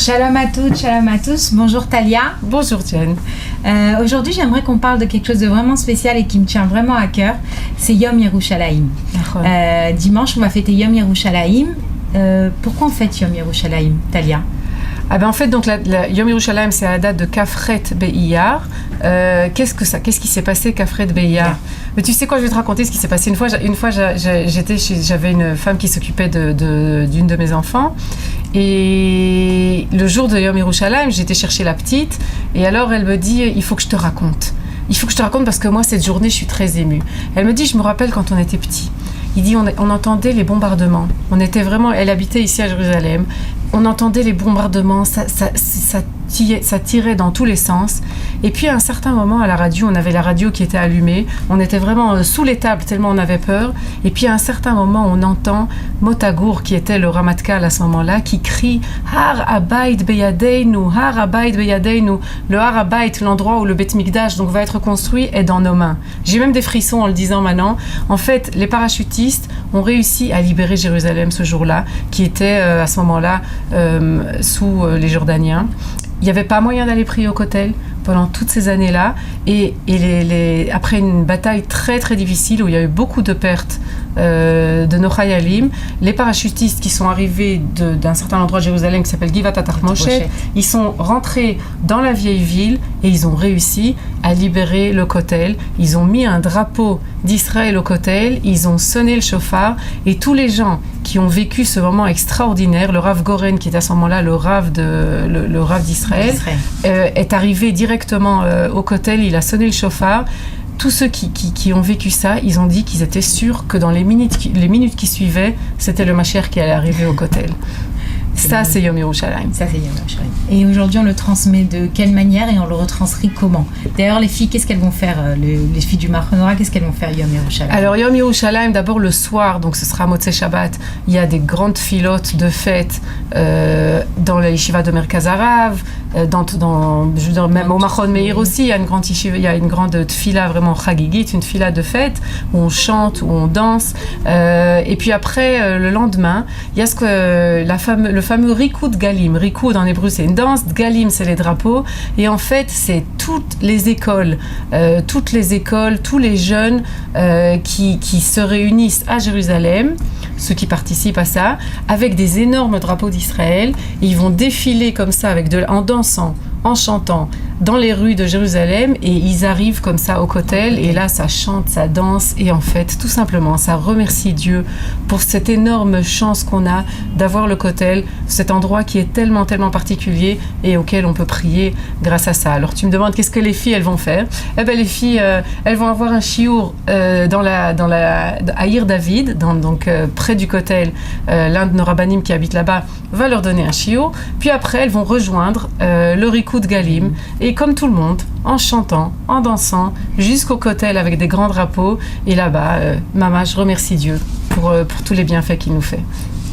Shalom à toutes, shalom à tous. Bonjour Talia. Bonjour Jen. Aujourd'hui, j'aimerais qu'on parle de quelque chose de vraiment spécial et qui me tient vraiment à cœur. C'est Yom Yerushalayim. Dimanche, on va fêter Yom Yerushalayim. Pourquoi on fête Yom Yerushalayim, Talia? En fait, donc la Yom Yerushalayim, c'est à la date de Kafret Be'iyar. Qu'est-ce qui s'est passé Kafret Be'iyar? Mais tu sais quoi, je vais te raconter ce qui s'est passé. Une fois, j'avais une femme qui s'occupait d'une de mes enfants. Et le jour de Yom Yerushalayim, j'étais chercher la petite. Et alors, elle me dit, il faut que je te raconte. Il faut que je te raconte parce que moi, cette journée, je suis très émue. Elle me dit, je me rappelle quand on était petit. Il dit, on entendait les bombardements. On était vraiment, elle habitait ici à Jérusalem. On entendait les bombardements, ça tirait dans tous les sens. Et puis à un certain moment à la radio, on avait la radio qui était allumée. On était vraiment sous les tables tellement on avait peur. Et puis à un certain moment, on entend Motagour, qui était le Ramatkal à ce moment-là, qui crie Har Habayit Beyadeinu, Har Habayit Beyadeinu. Le Har Habayit, l'endroit où le Beth Mikdash donc va être construit, est dans nos mains. J'ai même des frissons en le disant maintenant. En fait, les parachutistes ont réussi à libérer Jérusalem ce jour-là, qui était à ce moment-là sous les Jordaniens. Il n'y avait pas moyen d'aller prier au Kotel pendant toutes ces années-là. Et après une bataille très très difficile où il y a eu beaucoup de pertes de nos Chayalim, les parachutistes qui sont arrivés d'un certain endroit de Jérusalem qui s'appelle Givat Moshe, ils sont rentrés dans la vieille ville et ils ont réussi à libérer le Kotel. Ils ont mis un drapeau d'Israël au Kotel, ils ont sonné le chauffard et tous les gens qui ont vécu ce moment extraordinaire, le Rav Goren qui est à ce moment-là le Rav d'Israël, est arrivé directement au Kotel, il a sonné le chauffard. Tous ceux qui ont vécu ça, ils ont dit qu'ils étaient sûrs que dans les minutes qui suivaient, c'était le Mashiach qui allait arriver au Kotel. Ça, c'est Yom Yerushalayim. Et aujourd'hui, on le transmet de quelle manière et on le retranscrit comment? D'ailleurs, les filles, qu'est-ce qu'elles vont faire? Les filles du Mar Hanora, qu'est-ce qu'elles vont faire Yom Yerushalayim? Alors, Yom Yerushalayim, d'abord le soir, donc ce sera Motzei Shabbat. Il y a des grandes filotes de fêtes dans la yeshiva de Merkaz Harav, même au Machon Meir aussi, il y a une grande yeshiva, il y a une grande tfila vraiment chagigit, une tfila de fête où on chante, où on danse. Et puis après, le lendemain, il y a le fameux Rikoud Galim. Rikoud en hébreu, c'est une danse. Galim, c'est les drapeaux. Et en fait, c'est toutes les écoles, tous les jeunes qui se réunissent à Jérusalem, ceux qui participent à ça, avec des énormes drapeaux d'Israël. Et ils vont défiler comme ça, en dansant, en chantant dans les rues de Jérusalem, et ils arrivent comme ça au Kotel, et là ça chante, ça danse, et en fait tout simplement ça remercie Dieu pour cette énorme chance qu'on a d'avoir le Kotel, cet endroit qui est tellement tellement particulier et auquel on peut prier grâce à ça. Alors tu me demandes qu'est-ce que les filles elles vont faire? Les filles elles vont avoir un chiour à Ir David, donc près du Kotel. L'un de nos rabbanim qui habite là-bas va leur donner un chiour, puis après elles vont rejoindre le Rikoud Galim, et comme tout le monde, en chantant, en dansant, jusqu'au Kotel avec des grands drapeaux. Et là-bas, Maman, je remercie Dieu pour tous les bienfaits qu'il nous fait.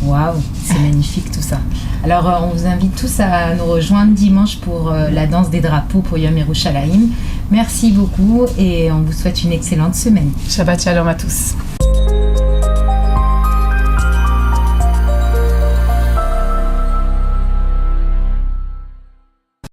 Waouh, c'est magnifique tout ça. Alors, on vous invite tous à nous rejoindre dimanche pour la danse des drapeaux pour Yom Yerushalayim. Merci beaucoup et on vous souhaite une excellente semaine. Shabbat Shalom à tous.